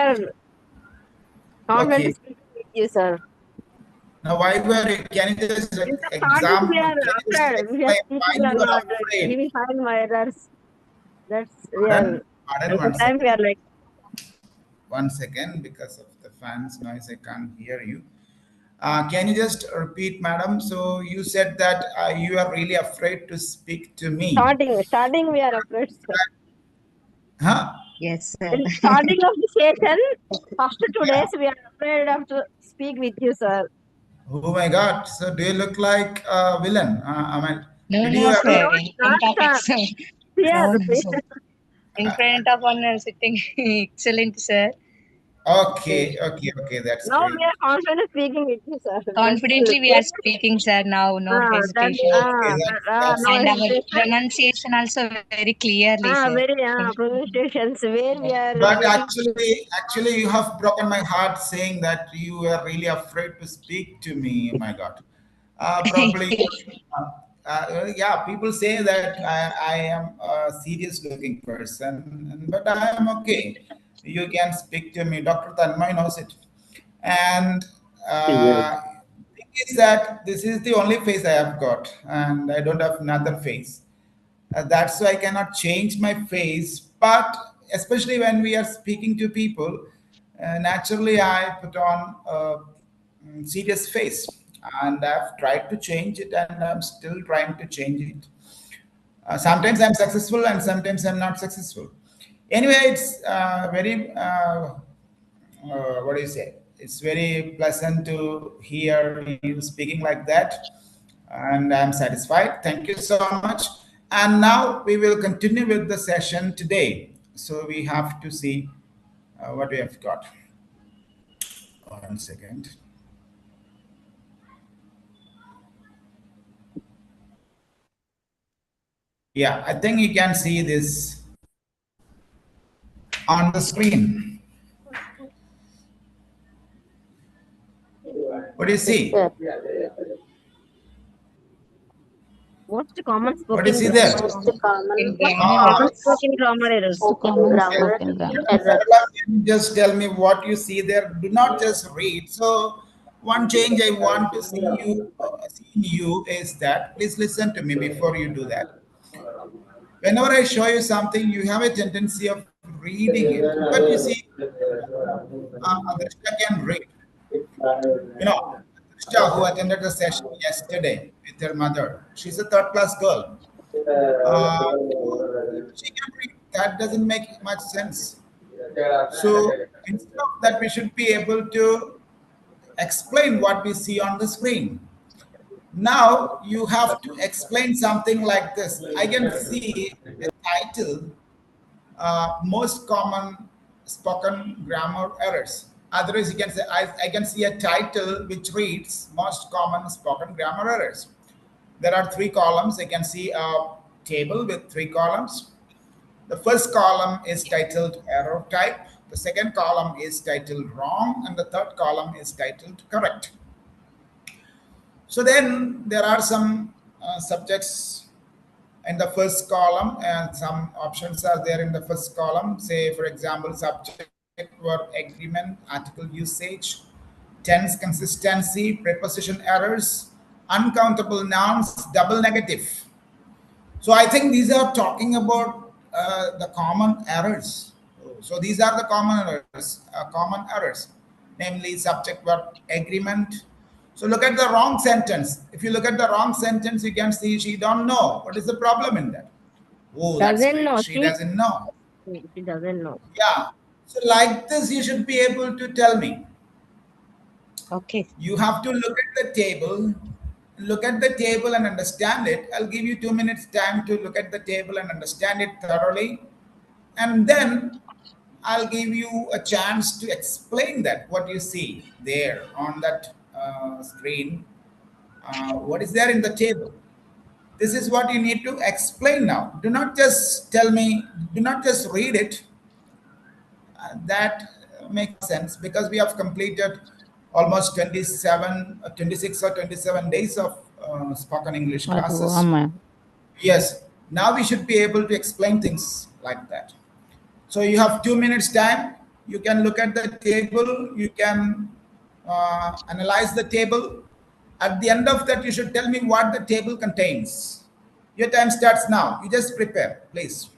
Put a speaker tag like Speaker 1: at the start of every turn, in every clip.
Speaker 1: are confident to
Speaker 2: Okay.
Speaker 1: speak with you, sir.
Speaker 2: Now, why were you? Can you just
Speaker 1: In the starting,
Speaker 2: exam?
Speaker 1: we are
Speaker 2: Can you just
Speaker 1: afraid. We are
Speaker 2: explain why
Speaker 1: speaking or
Speaker 2: you are
Speaker 1: not. We
Speaker 2: afraid?
Speaker 1: will find my errors. That's we are.
Speaker 2: Pardon? Pardon.
Speaker 1: At the
Speaker 2: One
Speaker 1: time, we are
Speaker 2: second.
Speaker 1: like,
Speaker 2: 1 second, because of the fans noise, I can't hear you. Can you just repeat, madam? So you said that you are really afraid to speak to me.
Speaker 1: starting, we are afraid, sir.
Speaker 2: Huh?
Speaker 3: Yes, sir.
Speaker 1: In the starting of the session, first 2 days,
Speaker 2: Yeah.
Speaker 1: we are afraid of to speak with you, sir.
Speaker 2: Oh my God. So do you look like a villain? I mean,
Speaker 3: No,
Speaker 2: did
Speaker 3: no,
Speaker 2: you
Speaker 3: sir.
Speaker 2: ever?
Speaker 1: No,
Speaker 3: In
Speaker 1: not
Speaker 3: front of
Speaker 1: sir.
Speaker 3: no,
Speaker 1: Fear,
Speaker 3: no,
Speaker 1: fear.
Speaker 3: sir. In front of one sitting, excellent, sir.
Speaker 2: Okay, okay, okay. That's
Speaker 1: Now we
Speaker 2: great.
Speaker 1: are confident speaking with you, sir.
Speaker 3: Confidently, we are speaking, sir. Now, no hesitation,
Speaker 2: Okay, that's
Speaker 1: No
Speaker 3: and our
Speaker 1: hesitation.
Speaker 3: pronunciation also very clearly, sir.
Speaker 1: Very pronunciations where we are
Speaker 2: But
Speaker 1: speaking.
Speaker 2: actually, you have broken my heart saying that you are really afraid to speak to me. Oh my God. Probably, yeah, people say that I am a serious looking person, but I am okay. You can speak to me. Dr. Tanmay knows it. And thing is that this is the only face I have got, and I don't have another face. That's why I cannot change my face. But especially when we are speaking to people, naturally I put on a serious face, and I've tried to change it, and I'm still trying to change it. Sometimes I'm successful, and sometimes I'm not successful. Anyway, it's very what do you say? It's very pleasant to hear you speaking like that, and I'm satisfied. Thank you so much. And now we will continue with the session today. So we have to see what we have got. 1 second. Yeah, I think you can see this on the screen. What do you see?
Speaker 1: Sir. Most common
Speaker 2: What do you
Speaker 1: spoken
Speaker 2: see there?
Speaker 3: In grammar
Speaker 1: common
Speaker 3: errors.
Speaker 1: spoken grammar errors.
Speaker 3: Common spoken grammar.
Speaker 2: Sarala, can you just tell me what you see there? Do not just read. So, one change I want to see in you is that please listen to me before you do that. Whenever I show you something, you have a tendency of reading it, but you see, Adrishta can read. Adrishta, who attended the session yesterday with her mother, she's a third class girl. Uh, she can read. That doesn't make much sense. So instead of that, we should be able to explain what we see on the screen. Now you have to explain something like this. I can see a title, most common spoken grammar errors. Otherwise, you can say, I can see a title which reads most common spoken grammar errors. There are three columns. I can see a table with three columns. The first column is titled error type. The second column is titled wrong. And the third column is titled correct. So then there are some subjects in the first column, and some options are there in the first column. Say, for example, subject verb agreement, article usage, tense consistency, preposition errors, uncountable nouns, double negative. So I think these are talking about the common errors. So these are the common errors, namely subject verb agreement. So look at the wrong sentence. If you look at the wrong sentence, you can see she don't know. What is the problem in that? Oh, that's
Speaker 1: Doesn't
Speaker 2: great.
Speaker 1: know.
Speaker 2: She doesn't know.
Speaker 1: She doesn't know.
Speaker 2: Yeah. So like this, you should be able to tell me.
Speaker 3: Okay.
Speaker 2: You have to look at the table and understand it. I'll give you 2 minutes time to look at the table and understand it thoroughly, and then I'll give you a chance to explain that what you see there on that screen. What is there in the table? This is what you need to explain now. Do not just tell me, do not just read it. That makes sense because we have completed almost 27, 26 or 27 days of spoken English classes. Yes, now we should be able to explain things like that. So you have 2 minutes time. You can look at the table. You can analyze the table. At the end of that, you should tell me what the table contains. Your time starts now. You just prepare, please.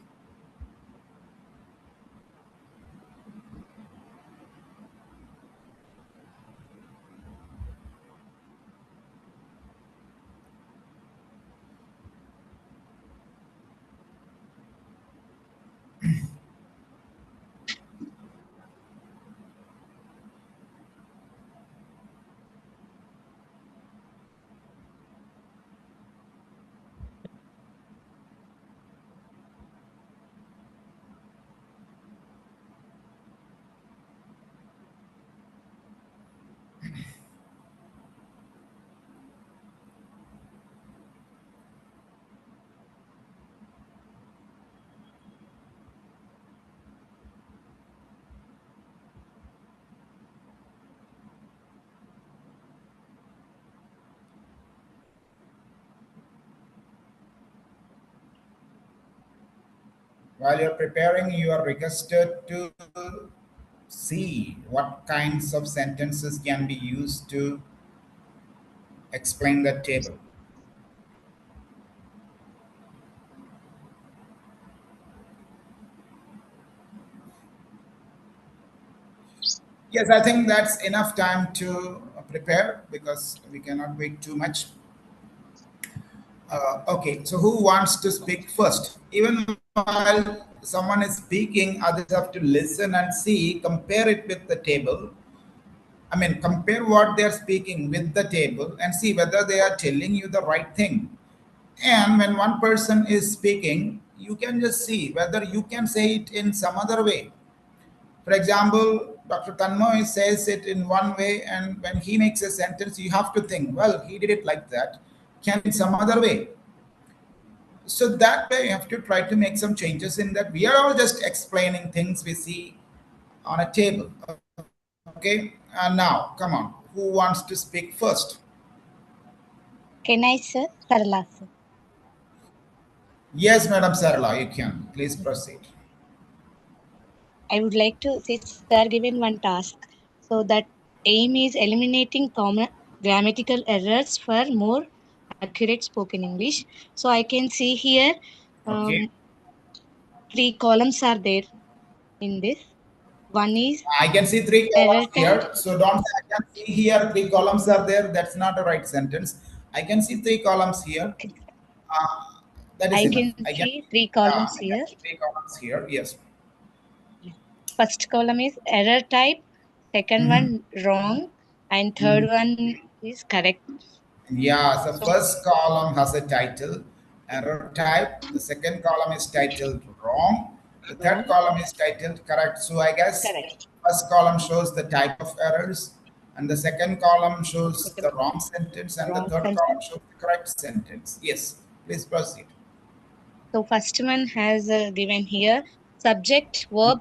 Speaker 2: While you're preparing, you are requested to see what kinds of sentences can be used to explain the table. Yes, I think that's enough time to prepare because we cannot wait too much. Okay, so who wants to speak first? Even while someone is speaking, others have to listen and see, compare it with the table. I mean, compare what they're speaking with the table and see whether they are telling you the right thing. And when one person is speaking, you can just see whether you can say it in some other way. For example, Dr. Tanmoy says it in one way, and when he makes a sentence, you have to think, well, he did it like that. Can in some other way? So that way, you have to try to make some changes in that. We are all just explaining things we see on a table. Okay, and now, come on, who wants to speak first?
Speaker 3: Can I, sir? Sarala, sir.
Speaker 2: Yes, Madam Sarla, you can. Please proceed.
Speaker 3: I would like to say, sir, given one task. So that aim is eliminating common grammatical errors for more accurate spoken English. So I can see here
Speaker 2: Okay.
Speaker 3: um, three columns are there in this. One is
Speaker 2: I can see three
Speaker 3: error
Speaker 2: columns
Speaker 3: type.
Speaker 2: here. So don't say I can see here three columns are there. That's not a right sentence. I can see three columns here.
Speaker 3: Okay.
Speaker 2: Uh, that is
Speaker 3: I
Speaker 2: enough.
Speaker 3: can
Speaker 2: I can,
Speaker 3: see three
Speaker 2: yeah,
Speaker 3: columns
Speaker 2: I can
Speaker 3: here.
Speaker 2: see three columns here. Yes.
Speaker 3: First column is error type, second
Speaker 2: Mhm.
Speaker 3: one wrong, and third
Speaker 2: Mhm.
Speaker 3: one is correct.
Speaker 2: Yeah, the
Speaker 3: So
Speaker 2: first column has a title, error type. The second column is titled wrong. The third
Speaker 3: wrong,
Speaker 2: column is titled correct. So I guess
Speaker 3: correct.
Speaker 2: first column shows the type of errors, and the second column shows
Speaker 3: Second
Speaker 2: the wrong sentence, and the
Speaker 3: wrong
Speaker 2: third column
Speaker 3: sentence.
Speaker 2: shows the correct sentence. Yes, please proceed.
Speaker 3: So first one has given here subject verb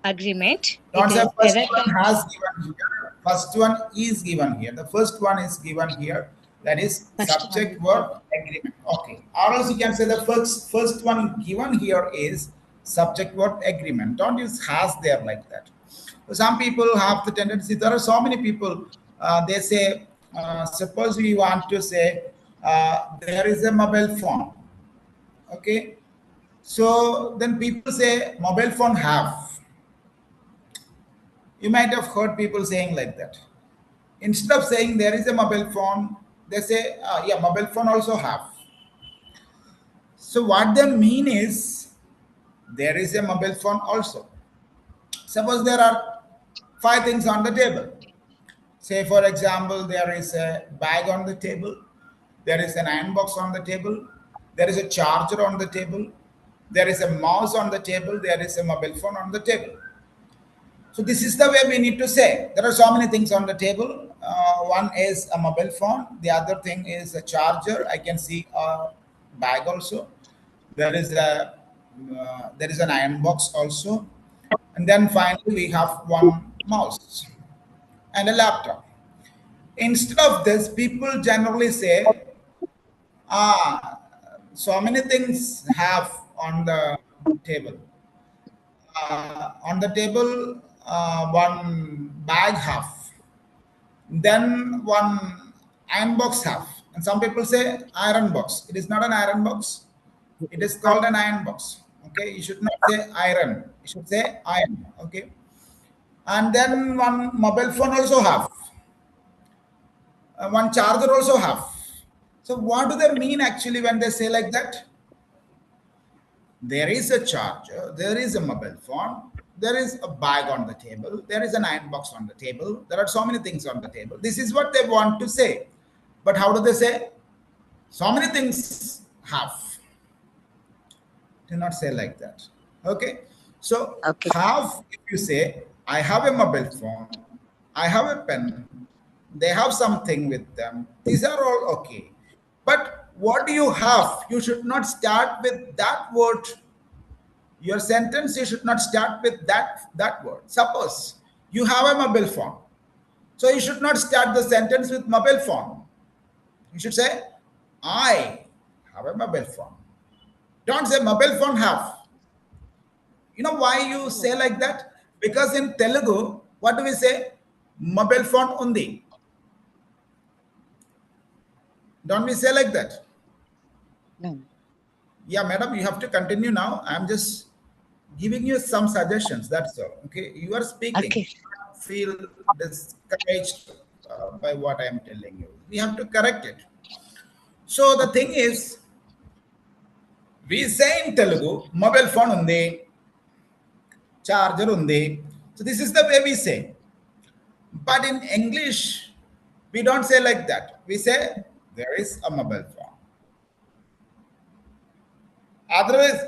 Speaker 3: agreement. It
Speaker 2: Don't say
Speaker 3: is
Speaker 2: first
Speaker 3: error
Speaker 2: one
Speaker 3: type.
Speaker 2: has given here. First one is given here. The first one is given here. That is
Speaker 3: First one
Speaker 2: subject
Speaker 3: is given.
Speaker 2: verb agreement. Okay. Or else you can say the first one given here is subject verb agreement. Don't use has there like that. Some people have the tendency. There are so many people. They say, suppose we want to say there is a mobile phone. Okay. So then people say mobile phone have. You might have heard people saying like that. Instead of saying there is a mobile phone, they say, yeah, mobile phone also have. So what they mean is there is a mobile phone also. Suppose there are five things on the table. Say, for example, there is a bag on the table, there is an iron box on the table, there is a charger on the table, there is a mouse on the table, there is a mobile phone on the table. So this is the way we need to say. There are so many things on the table. One is a mobile phone. The other thing is a charger. I can see a bag also. There is a there is an iron box also, and then finally we have one mouse and a laptop. Instead of this, people generally say, "Ah, so many things have on the table." On the table, one bag have, then one iron box have. And some people say iron box. It is not an iron box. It is called an iron box. Okay, you should not say iron. You should say iron. Okay, and then one mobile phone also have, one charger also have. So what do they mean actually when they say like that? There is a charger, there is a mobile phone, there is a bag on the table, there is an iron box on the table, there are so many things on the table. This is what they want to say. But how do they say? So many things have. Do not say like that. Okay. So
Speaker 1: Okay.
Speaker 2: have, if you say, I have a mobile phone, I have a pen, they have something with them. These are all okay. But what do you have? You should not start with that word. Your sentence, you should not start with that word. Suppose you have a mobile phone. So you should not start the sentence with mobile phone. You should say, I have a mobile phone. Don't say mobile phone have. You know why you say like that? Because in Telugu, what do we say? Mobile phone undi. Don't we say like that?
Speaker 3: No.
Speaker 2: Yeah, madam, you have to continue now. I'm just giving you some suggestions. That's all. Okay, you are speaking.
Speaker 3: Okay.
Speaker 2: Feel discouraged by what I am telling you. We have to correct it. So the thing is, we say in Telugu, mobile phone undi, charger undi. So this is the way we say. But in English, we don't say like that. We say there is a mobile phone. Otherwise,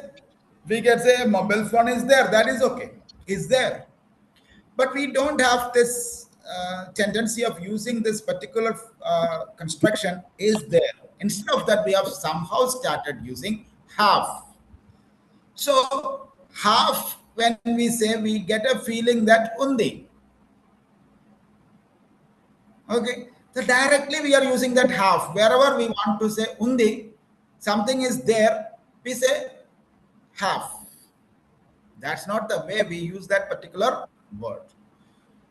Speaker 2: we can say mobile phone is there. That is okay. Is there. But we don't have this tendency of using this particular construction is there. Instead of that, we have somehow started using have. So have, when we say, we get a feeling that undi. Okay. So directly we are using that have. Wherever we want to say undi, something is there, we say have. That's not the way we use that particular word.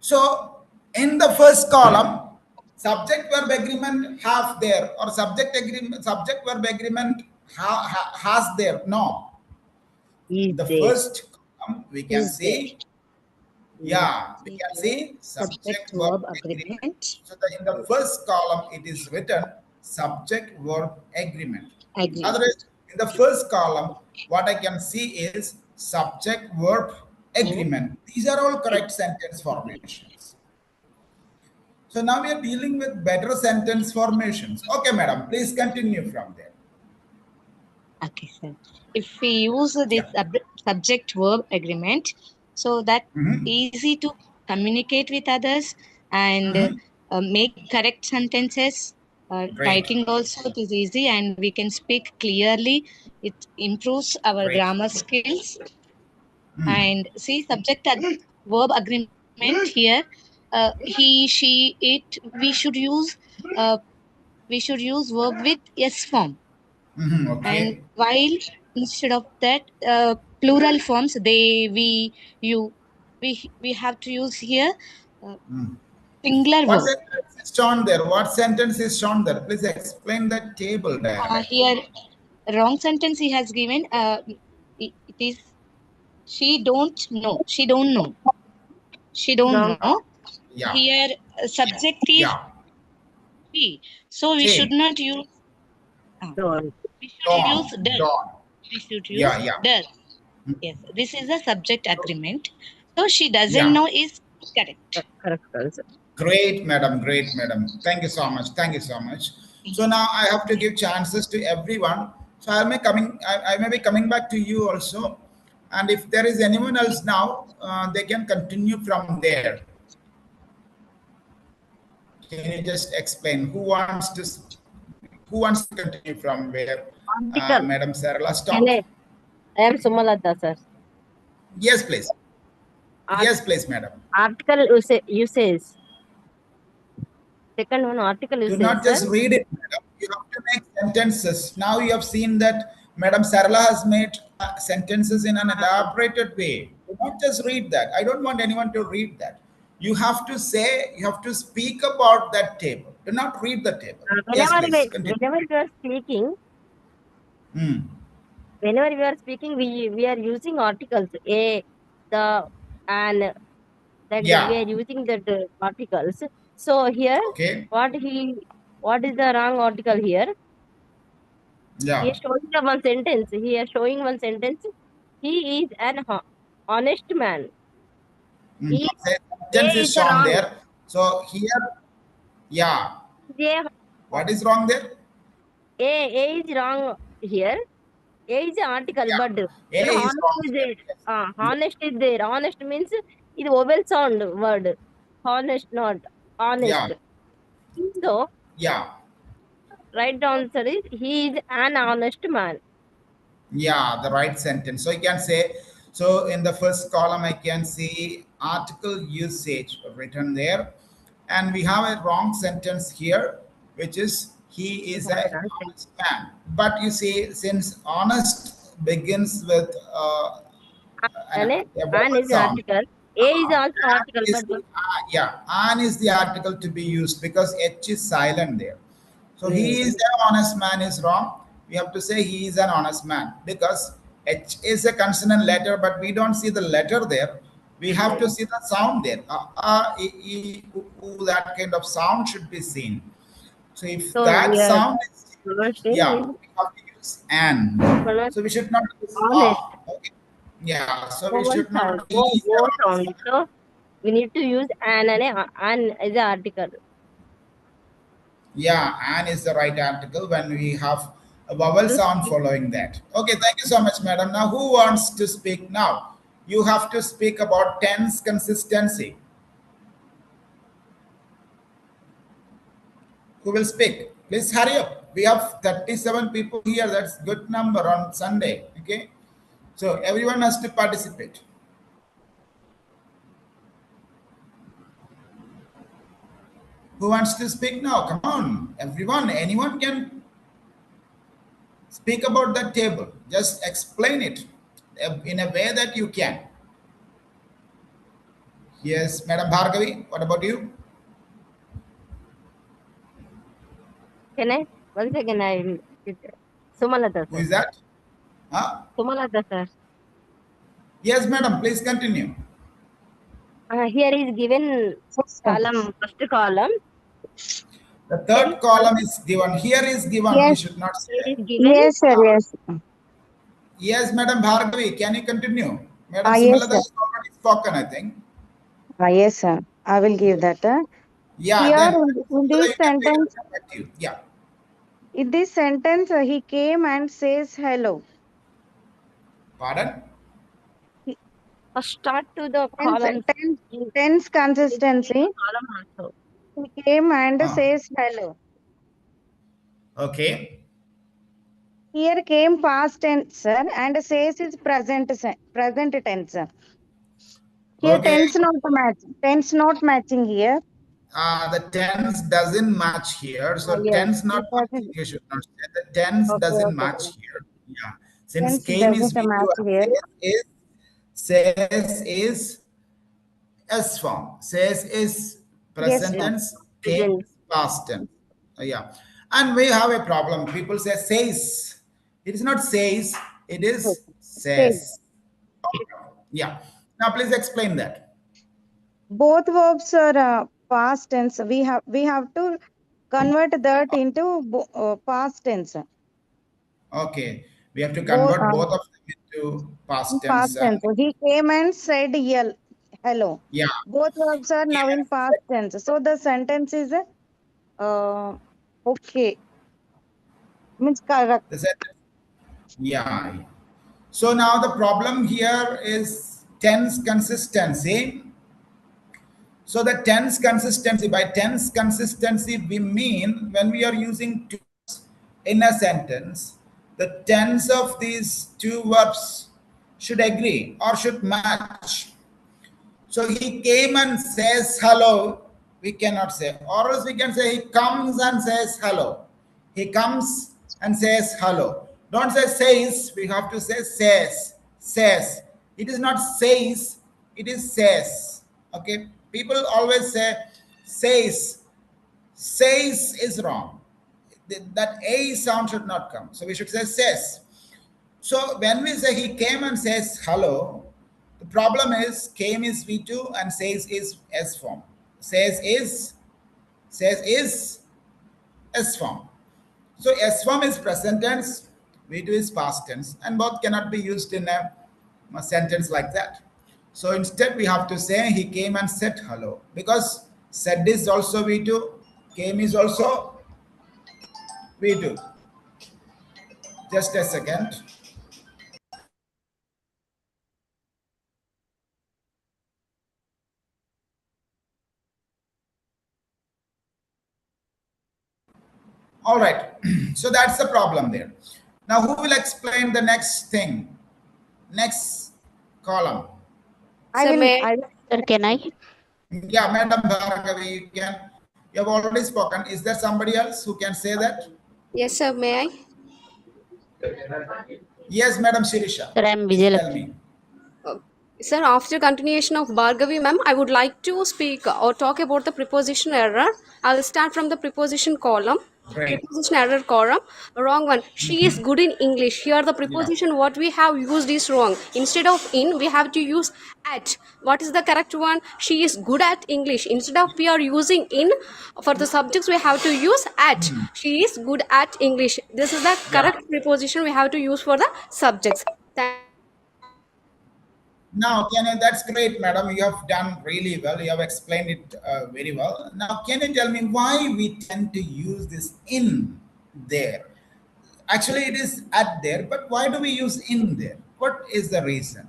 Speaker 2: So in the first column, subject verb agreement have there, or subject verb agreement has there. No.
Speaker 1: Is
Speaker 2: The
Speaker 1: there.
Speaker 2: first column we can
Speaker 3: Is there.
Speaker 2: see, yeah, we can see subject verb agreement. So in the first column it is written subject verb agreement.
Speaker 3: Agreement.
Speaker 2: Otherwise, in the first column, what I can see is subject verb agreement. These are all correct sentence formations. So now we are dealing with better sentence formations. Okay, madam, please continue from there.
Speaker 3: Okay, sir. If we use this
Speaker 2: Yeah.
Speaker 3: subject verb agreement, so that
Speaker 2: Mhm.
Speaker 3: easy to communicate with others and
Speaker 2: Mhm.
Speaker 3: make correct sentences.
Speaker 2: Great.
Speaker 3: Writing also it is easy and we can speak clearly. It improves our
Speaker 2: Great.
Speaker 3: grammar skills.
Speaker 2: Mm.
Speaker 3: And see subject verb agreement here. He, she, it. Uh, we should use verb with s form.
Speaker 2: Mhm.
Speaker 3: And
Speaker 2: Okay.
Speaker 3: while instead of that plural forms they, we, you, we have to use here uh,
Speaker 2: Mm.
Speaker 3: singular
Speaker 2: What
Speaker 3: verb.
Speaker 2: sentence is shown there? What sentence is shown there? Please explain that table directly.
Speaker 3: Here wrong sentence he has given. It is she don't
Speaker 1: Wrong.
Speaker 3: know.
Speaker 2: Yeah.
Speaker 3: Here subject is
Speaker 2: Yeah.
Speaker 3: she, so we should
Speaker 2: She.
Speaker 3: not use uh,
Speaker 1: Don't.
Speaker 3: we should use
Speaker 2: Dawn.
Speaker 3: does.
Speaker 2: Dawn.
Speaker 3: We should use
Speaker 2: Yeah. Yeah.
Speaker 3: does.
Speaker 2: Mm.
Speaker 3: Yes, this is a subject agreement. So she doesn't
Speaker 2: Yeah.
Speaker 3: know is correct.
Speaker 1: Correct answer.
Speaker 2: Great, madam. Great, madam. Thank you so much. Thank you so much. So now I have to give chances to everyone. So I may be coming back to you also. And if there is anyone else now, they can continue from there. Can you just explain who wants to continue from where
Speaker 1: Article.
Speaker 2: Madam Sarala
Speaker 1: Can
Speaker 2: stopped?
Speaker 1: I am Sumalata, sir.
Speaker 2: Yes, please.
Speaker 1: Art,
Speaker 2: Yes, please, madam.
Speaker 1: article usage. Second one, article
Speaker 2: Do
Speaker 1: usage,
Speaker 2: not
Speaker 1: sir.
Speaker 2: just read it, madam. You have to make sentences. Now you have seen that Madam Sarala has made sentences in an elaborated way. Do not just read that. I don't want anyone to read that. You have to say, you have to speak about that table. Do not read the table. Yes, please continue.
Speaker 1: Whenever we are speaking,
Speaker 2: Hmm.
Speaker 1: we are using articles a, the, and, like that. We
Speaker 2: Yeah.
Speaker 1: are using that articles. So here,
Speaker 2: Okay.
Speaker 1: what he, what is the wrong article here? He
Speaker 2: Yeah.
Speaker 1: is showing the one sentence. He is showing one sentence. He is an honest man.
Speaker 2: Mm.
Speaker 1: He,
Speaker 2: Say
Speaker 1: A
Speaker 2: sentence
Speaker 1: is
Speaker 2: is
Speaker 1: the
Speaker 2: shown
Speaker 1: wrong.
Speaker 2: there. So here, yeah.
Speaker 1: A,
Speaker 2: What is wrong there?
Speaker 1: A is wrong here. A is an article,
Speaker 2: Yeah.
Speaker 1: but
Speaker 2: A
Speaker 1: here
Speaker 2: is
Speaker 1: honest
Speaker 2: wrong
Speaker 1: is
Speaker 2: here.
Speaker 1: there.
Speaker 2: Yes.
Speaker 1: Honest is there. Honest means it vowel sound word. Honest, not honest.
Speaker 2: Yeah.
Speaker 1: So
Speaker 2: Yeah.
Speaker 1: right answer is he is an honest man.
Speaker 2: Yeah, the right sentence. So you can say, so in the first column, I can see article usage written there. And we have a wrong sentence here, which is he
Speaker 1: We
Speaker 2: is
Speaker 1: have a
Speaker 2: a
Speaker 1: wrong
Speaker 2: honest man. But you see, since honest begins with
Speaker 1: sentence.
Speaker 2: a
Speaker 1: An
Speaker 2: vowel
Speaker 1: is
Speaker 2: sound,
Speaker 1: article. A is also article,
Speaker 2: is
Speaker 1: but
Speaker 2: yeah, an is the article to be used because H is silent there. So he
Speaker 1: mm,
Speaker 2: is an honest man is wrong. We have to say he is an honest man because H is a consonant letter, but we don't see the letter there. We have to
Speaker 1: mm.
Speaker 2: see the sound there. That kind of sound should be seen. So if
Speaker 1: So
Speaker 2: that
Speaker 1: we are
Speaker 2: sound is,
Speaker 1: pronunciation
Speaker 2: yeah,
Speaker 1: is
Speaker 2: we have to use an.
Speaker 1: pronounced
Speaker 2: So we should not use
Speaker 1: honest.
Speaker 2: okay. Yeah, so we
Speaker 1: Vowel
Speaker 2: should
Speaker 1: sound.
Speaker 2: not he is
Speaker 1: O
Speaker 2: an honest
Speaker 1: sound.
Speaker 2: man.
Speaker 1: So we need to use an is the article.
Speaker 2: Yeah, and is the right article when we have a vowel
Speaker 1: To
Speaker 2: sound
Speaker 1: speak.
Speaker 2: following that. Okay, thank you so much, madam. Now, who wants to speak now? You have to speak about tense consistency. Who will speak? Please hurry up. We have 37 people here. That's good number on Sunday. Okay, so everyone has to participate. Who wants to speak now? Come on, everyone. Anyone can speak about that table. Just explain it in a way that you can. Yes, Madam Bhargavi, what about you?
Speaker 1: Can I? One second. I Sumalata
Speaker 2: Who
Speaker 1: sir.
Speaker 2: is that? Huh?
Speaker 1: Sumalata sir.
Speaker 2: Yes, madam, please continue.
Speaker 1: Here is given
Speaker 3: Yes, sir.
Speaker 1: column, first column.
Speaker 2: The
Speaker 1: Tenth
Speaker 2: third column
Speaker 1: column.
Speaker 2: is given. Here is given, we
Speaker 3: Yes,
Speaker 2: should not
Speaker 1: Here
Speaker 2: say.
Speaker 1: is given.
Speaker 3: yes, sir. Yes.
Speaker 2: Yes, Madam Bhargavi, can you continue? Madam
Speaker 3: Yes,
Speaker 2: Sumalata
Speaker 3: sir.
Speaker 2: has already spoken, I think.
Speaker 3: Yes, sir. I will give that.
Speaker 2: Yeah,
Speaker 3: Here
Speaker 2: then
Speaker 3: in
Speaker 2: Sumalata,
Speaker 3: this
Speaker 2: you can take
Speaker 3: sentence,
Speaker 2: it back to you. Yeah.
Speaker 3: he came and says hello.
Speaker 2: Pardon?
Speaker 3: He-
Speaker 1: First start to the
Speaker 3: Tense,
Speaker 1: columns.
Speaker 3: tense,
Speaker 1: In
Speaker 3: tense
Speaker 1: between
Speaker 3: consistency.
Speaker 1: the column also.
Speaker 3: He came and
Speaker 2: Huh.
Speaker 3: says hello.
Speaker 2: Okay.
Speaker 3: Here came past tense, sir, and says is present tense. Here
Speaker 2: Okay.
Speaker 3: tense not match. Tense not matching here.
Speaker 2: The tense doesn't match here. So
Speaker 3: Yes,
Speaker 2: tense not
Speaker 3: it
Speaker 2: matching,
Speaker 3: doesn't.
Speaker 2: you should not say. The tense
Speaker 3: Okay,
Speaker 2: doesn't
Speaker 3: okay,
Speaker 2: match
Speaker 3: okay.
Speaker 2: here. Yeah. Since
Speaker 3: Tense
Speaker 2: came is
Speaker 3: doesn't
Speaker 2: V2
Speaker 3: match
Speaker 2: and
Speaker 3: here.
Speaker 2: says is S form. Says is
Speaker 3: Yes,
Speaker 2: present
Speaker 3: sir.
Speaker 2: tense, came
Speaker 1: Present.
Speaker 2: is past tense. Yeah. And we have a problem. People say says. It is not says, it
Speaker 3: Yes.
Speaker 2: is
Speaker 3: Says.
Speaker 2: says. Okay. Yeah. Now please explain that.
Speaker 3: Both verbs are past tense. We have to convert that into past tense.
Speaker 2: Okay. We have to
Speaker 3: Both
Speaker 2: convert both of them into past
Speaker 3: past
Speaker 2: tense. And
Speaker 3: tense. He came and said hello.
Speaker 2: yeah.
Speaker 3: Both verbs are now in past tense. So the sentence is okay. Means correct.
Speaker 2: The sentence. Yeah. So now the problem here is tense consistency. So the tense consistency, by tense consistency, we mean when we are using two verbs in a sentence, the tense of these two verbs should agree or should match. So he came and says hello. We cannot say, or else we can say he comes and says hello. He comes and says hello. Don't say says. We have to say says, says. It is not says, it is says. Okay, people always say says. Says is wrong. That a sound should not come. So we should say says. So when we say he came and says hello, the problem is came is V2 and says is S form. Says is S form. So S form is present tense, V2 is past tense, and both cannot be used in a sentence like that. So instead, we have to say he came and said hello, because said is also V2, came is also V2. Just a second. All right. So that's the problem there. Now, who will explain the next thing? Next column.
Speaker 1: I
Speaker 4: Sir,
Speaker 1: will.
Speaker 4: may
Speaker 1: I will. Sir, can I?
Speaker 2: Yeah, Madam Bhargavi, you can. You have already spoken. Is there somebody else who can say that?
Speaker 4: yes, sir, may I?
Speaker 2: Yes, Madam Shirisha.
Speaker 1: Sir, I am
Speaker 2: Please tell
Speaker 1: Vijay.
Speaker 2: me.
Speaker 4: Uh, Sir, after continuation of Bhargavi ma'am, I would like to speak or talk about the preposition error. I'll start from the preposition column.
Speaker 2: Great.
Speaker 4: Preposition error column. Wrong one. She is good in English. Here the
Speaker 2: Yeah.
Speaker 4: preposition what we have used is wrong. Instead of in, we have to use at. What is the correct one? She is good at English. Instead of we are using in, for the subjects we have to use at. She is good at English. This is the
Speaker 2: Yeah.
Speaker 4: correct preposition we have to use for the subjects.
Speaker 2: Now, that's great, madam. You have done really well. You have explained it very well. Now, can you tell me why we tend to use this in there? Actually, it is at there, but why do we use in there? What is the reason?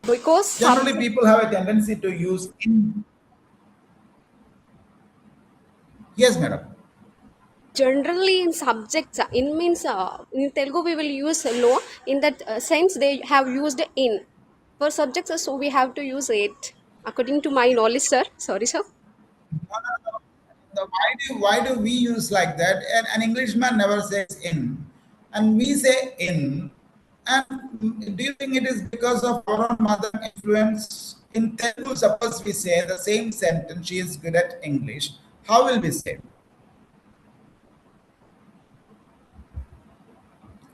Speaker 4: Because
Speaker 2: Generally,
Speaker 4: subject
Speaker 2: people have a tendency to use in. Yes, madam.
Speaker 4: generally in subjects in means in Telugu we will use lo. In that sense they have used in for subjects, so we have to use it according to my knowledge, sir. Sorry, sir.
Speaker 2: No, no, no. Why do we use like that? And an Englishman never says in, and we say in. And do you think it is because of our own mother influence? In Telugu, suppose we say the same sentence, she is good at English. How will we say?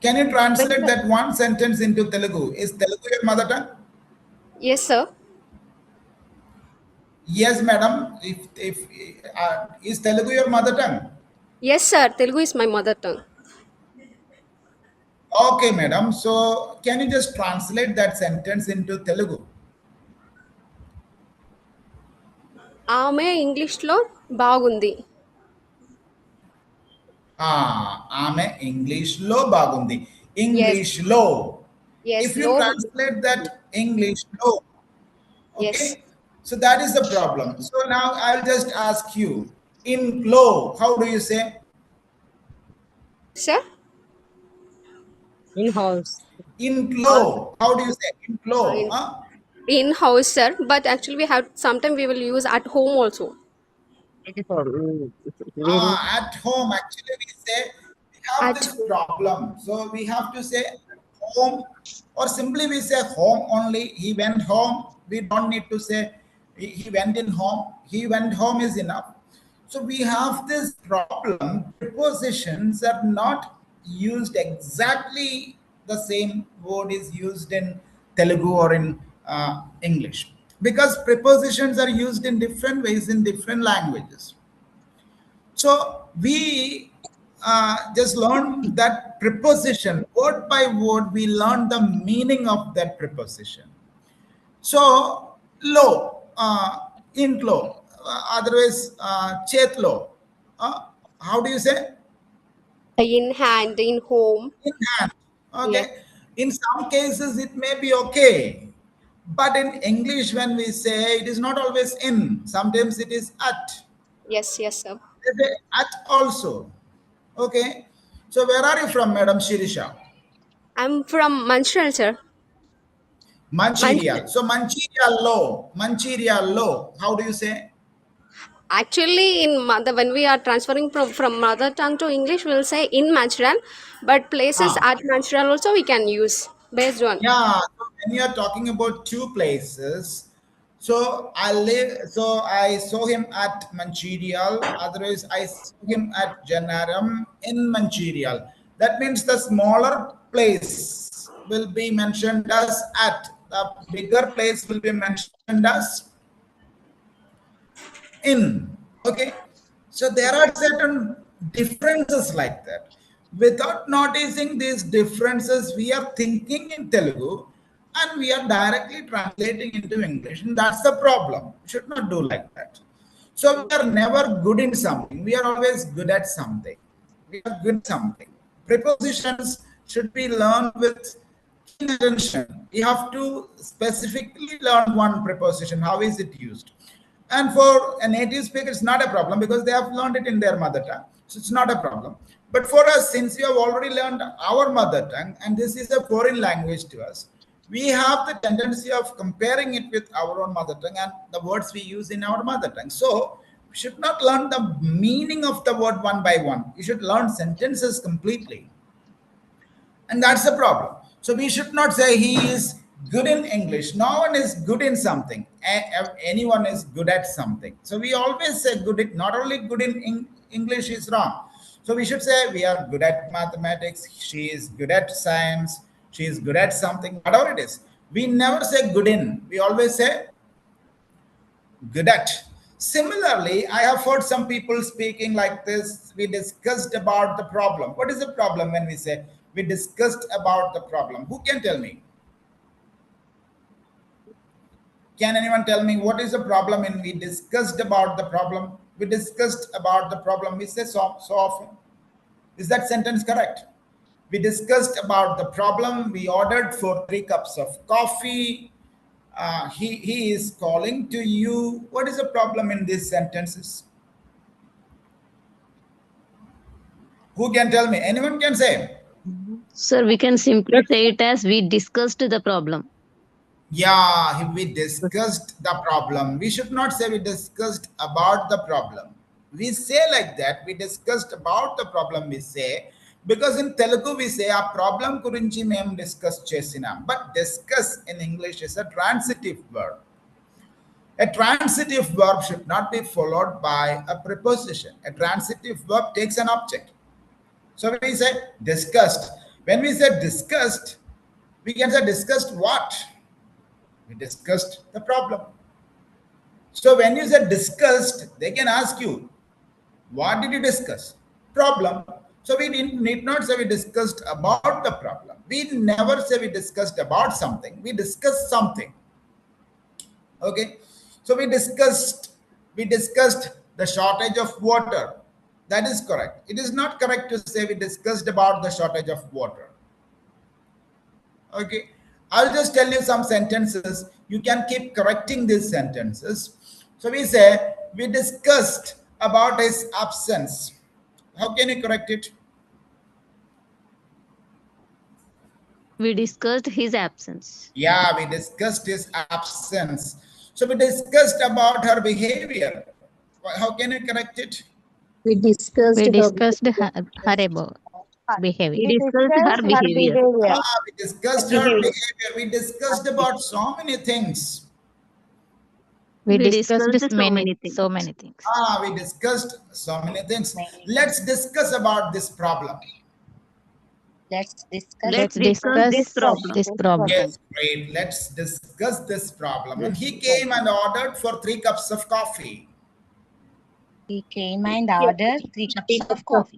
Speaker 2: Can you
Speaker 4: When
Speaker 2: translate
Speaker 4: the,
Speaker 2: that one sentence into Telugu? Is Telugu your mother tongue?
Speaker 4: yes, sir.
Speaker 2: Yes, madam. If is Telugu your mother tongue?
Speaker 4: Yes, sir, Telugu is my mother tongue.
Speaker 2: Okay, madam. So can you just translate that sentence into Telugu?
Speaker 4: ఆమె ఇంగ్లీష్లో బాగుంది.
Speaker 2: ఆమె ఇంగ్లీష్లో బాగుంది.
Speaker 4: Yes,
Speaker 2: ఇంగ్లీష్లో.
Speaker 4: yes,
Speaker 2: If you
Speaker 4: లో.
Speaker 2: translate that Englishలో,
Speaker 4: Yes,
Speaker 2: okay, so that is the problem. So now I'll just ask you, in low, how do you say?
Speaker 4: sir.
Speaker 1: In house.
Speaker 2: In
Speaker 1: House.
Speaker 2: low, how do you say? In low,
Speaker 4: in,
Speaker 2: huh?
Speaker 4: in house, sir, but actually we have sometimes we will use at home also.
Speaker 1: It is for. Will.
Speaker 2: At home, actually, we say we have
Speaker 4: At
Speaker 2: this problem. So we have to say home, or simply we say home only. He went home. We don't need to say he went in home. He went home is enough. So we have this problem. Prepositions are not used exactly the same word is used in Telugu or in English, because prepositions are used in different ways in different languages. So we just learn that preposition word by word. We learn the meaning of that preposition. So low, in low, otherwise chetlo. Uh, how do you say?
Speaker 4: in hand, in home.
Speaker 2: In hand.
Speaker 4: Yes,
Speaker 2: Okay. In some cases it may be okay, but in English when we say it is not always in. Sometimes it is at.
Speaker 4: yes, yes, sir.
Speaker 2: They say at also. Okay. So where are you from, Madam Shirisha?
Speaker 4: I'm from Manchester, sir. Manchester.
Speaker 2: Manchiria. So Manchiria low. Manchiria low. How do you say?
Speaker 4: Actually, in mother, when we are transferring from mother tongue to English, we'll say in Manchester, but places
Speaker 2: Ah.
Speaker 4: at Manchester also we can use. Based on.
Speaker 2: Yeah, so when you are talking about two places, so I saw him at Mancherial, otherwise I saw him at Janaram in Mancherial. That means the smaller place will be mentioned as at, the bigger place will be mentioned as in. Okay, so there are certain differences like that. Without noticing these differences, we are thinking in Telugu and we are directly translating into English, and that's the problem. We should not do like that. So we are never good in something, we are always good at something. We are good at something. Prepositions should be learned with keen attention. We have to specifically learn one preposition, how is it used. And for a native speaker, it's not a problem because they have learned it in their mother tongue. So it's not a problem. But for us, since we have already learned our mother tongue and this is a foreign language to us, we have the tendency of comparing it with our own mother tongue and the words we use in our mother tongue. So we should not learn the meaning of the word one by one. You should learn sentences completely. And that's the problem. So we should not say he is good in English. No one is good in something. Anyone is good at something. So we always say good at, not only good in English is wrong. So we should say we are good at mathematics. She is good at science. She is good at something, whatever it is. We never say good in. We always say good at. Similarly, I have heard some people speaking like this. We discussed about the problem. What is the problem when we say we discussed about the problem? Who can tell me? Can anyone tell me what is the problem when we discussed about the problem? We discussed about the problem. We say so often. Is that sentence correct? We discussed about the problem. We ordered for 3 cups of coffee. He is calling to you. What is the problem in these sentences? Who can tell me? Anyone can say?
Speaker 5: Sir, we can simply say it as we discussed the problem.
Speaker 2: Yeah, we discussed the problem. We should not say we discussed about the problem. We say like that, we discussed about the problem, we say, because in Telugu we say a problem gurinchi mem discuss chesinam. But discuss in English is a transitive verb. A transitive verb should not be followed by a preposition. A transitive verb takes an object. So when we say discussed, when we say discussed, we can say discussed what? We discussed the problem. So when you say discussed, they can ask you, what did you discuss? Problem. So we need not say we discussed about the problem. We never say we discussed about something. We discussed something. Okay. So we discussed the shortage of water. That is correct. It is not correct to say we discussed about the shortage of water. Okay. I'll just tell you some sentences. You can keep correcting these sentences. So we say we discussed about his absence. How can you correct it?
Speaker 5: We discussed his absence.
Speaker 2: Yeah, we discussed his absence. So we discussed about her behavior. How can you correct it?
Speaker 5: We discussed her about behavior. We discussed her behavior.
Speaker 2: We discussed her behavior. We discussed about so many things.
Speaker 5: We discussed so many things.
Speaker 2: We discussed so many things. Let's discuss about this problem.
Speaker 3: Let's discuss
Speaker 5: this problem.
Speaker 2: Yes, great. Let's discuss this problem. And he came and ordered for 3 cups of coffee.
Speaker 3: He came and ordered 3 cups of coffee.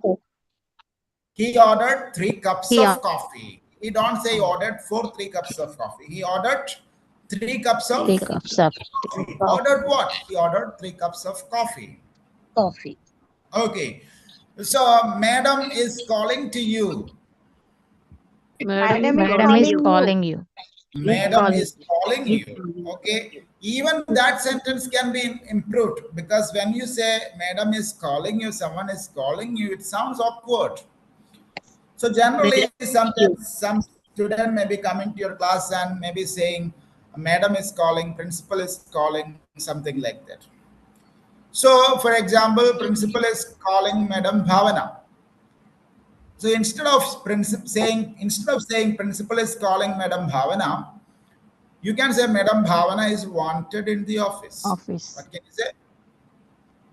Speaker 2: He ordered 3 cups of coffee. He don't say he ordered for 3 cups of coffee. He ordered 3 cups of coffee. Ordered what? He ordered 3 cups of coffee.
Speaker 3: Coffee.
Speaker 2: Okay. So madam is calling to you.
Speaker 5: Madam is calling you.
Speaker 2: Madam is calling you. Okay. Even that sentence can be improved, because when you say madam is calling you, someone is calling you, it sounds awkward. So generally, sometimes some student may be coming to your class and maybe saying, madam is calling, principal is calling, something like that. So for example, principal is calling Madam Bhavana. So instead of saying principal is calling Madam Bhavana, you can say Madam Bhavana is wanted in the office.
Speaker 5: Office.
Speaker 2: What can you say?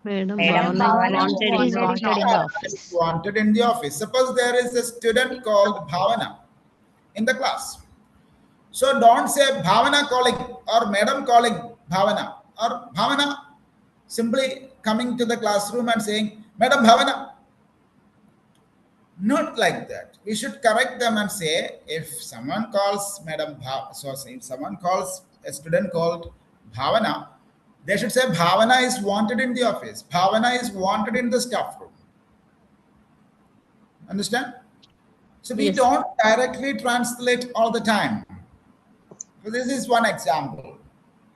Speaker 5: Madam
Speaker 3: Madam
Speaker 5: Bhavana
Speaker 3: Bhavana
Speaker 5: is wanted in the office.
Speaker 2: Wanted in the office. Suppose there is a student called Bhavana in the class. So don't say Bhavana calling or Madam calling Bhavana or Bhavana simply coming to the classroom and saying Madam Bhavana. Not like that. We should correct them and say if someone calls if someone calls a student called Bhavana, they should say Bhavana is wanted in the office. Bhavana is wanted in the staff room. Understand? So we
Speaker 5: Yes.
Speaker 2: don't directly translate all the time. So this is one example.